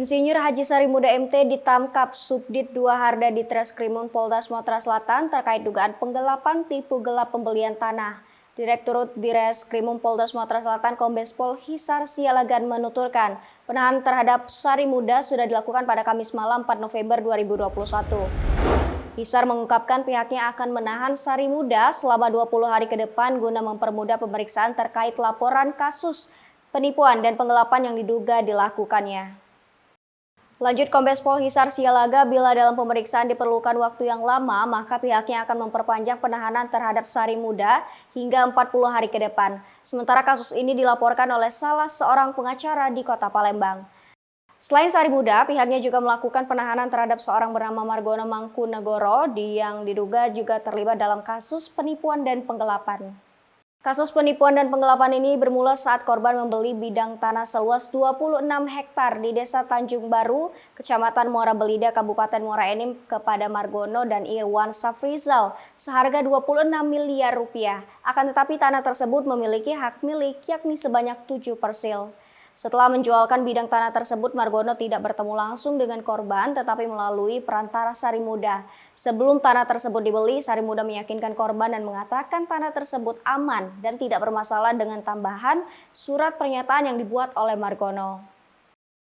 Insinyur Haji Sarimuda MT ditangkap Subdit 2 Harda di Treskrimum Polda Sumatera Selatan terkait dugaan penggelapan tipu gelap pembelian tanah. Direktur Direskrimum Polda Sumatera Selatan Kombes Pol Hisar Sialagan menuturkan, penahanan terhadap Sarimuda sudah dilakukan pada Kamis malam 4 November 2021. Hisar mengungkapkan pihaknya akan menahan Sarimuda selama 20 hari ke depan guna mempermudah pemeriksaan terkait laporan kasus penipuan dan penggelapan yang diduga dilakukannya. Lanjut Kombes Pol Hisar Sialaga, bila dalam pemeriksaan diperlukan waktu yang lama, maka pihaknya akan memperpanjang penahanan terhadap Sarimuda hingga 40 hari ke depan. Sementara kasus ini dilaporkan oleh salah seorang pengacara di Kota Palembang. Selain Sarimuda, pihaknya juga melakukan penahanan terhadap seorang bernama Margono Mangkunegoro yang diduga juga terlibat dalam kasus penipuan dan penggelapan. Kasus penipuan dan penggelapan ini bermula saat korban membeli bidang tanah seluas 26 hektar di Desa Tanjung Baru, Kecamatan Muara Belida, Kabupaten Muara Enim kepada Margono dan Irwan Safrizal seharga 26 miliar rupiah. Akan tetapi tanah tersebut memiliki hak milik yakni sebanyak 7 parcel. Setelah menjualkan bidang tanah tersebut, Margono tidak bertemu langsung dengan korban tetapi melalui perantara Sarimuda. Sebelum tanah tersebut dibeli, Sarimuda meyakinkan korban dan mengatakan tanah tersebut aman dan tidak bermasalah dengan tambahan surat pernyataan yang dibuat oleh Margono.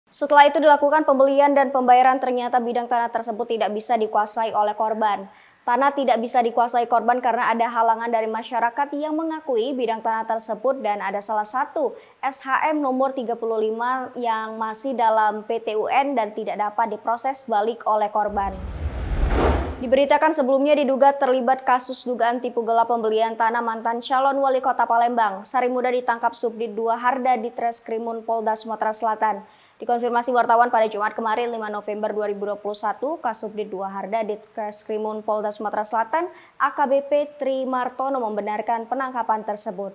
Setelah itu dilakukan pembelian dan pembayaran, ternyata bidang tanah tersebut tidak bisa dikuasai oleh korban. Tanah tidak bisa dikuasai korban karena ada halangan dari masyarakat yang mengakui bidang tanah tersebut dan ada salah satu SHM nomor 35 yang masih dalam PTUN dan tidak dapat diproses balik oleh korban. Diberitakan sebelumnya diduga terlibat kasus dugaan tipu gelap pembelian tanah mantan calon wali kota Palembang. Sarimuda ditangkap Subdit 2 Harda di Treskrimum Polda Sumatera Selatan. Dikonfirmasi wartawan pada Jumat kemarin 5 November 2021, Kasubdit 2 Harda di Treskrimum Polda Sumatera Selatan, AKBP Tri Martono membenarkan penangkapan tersebut.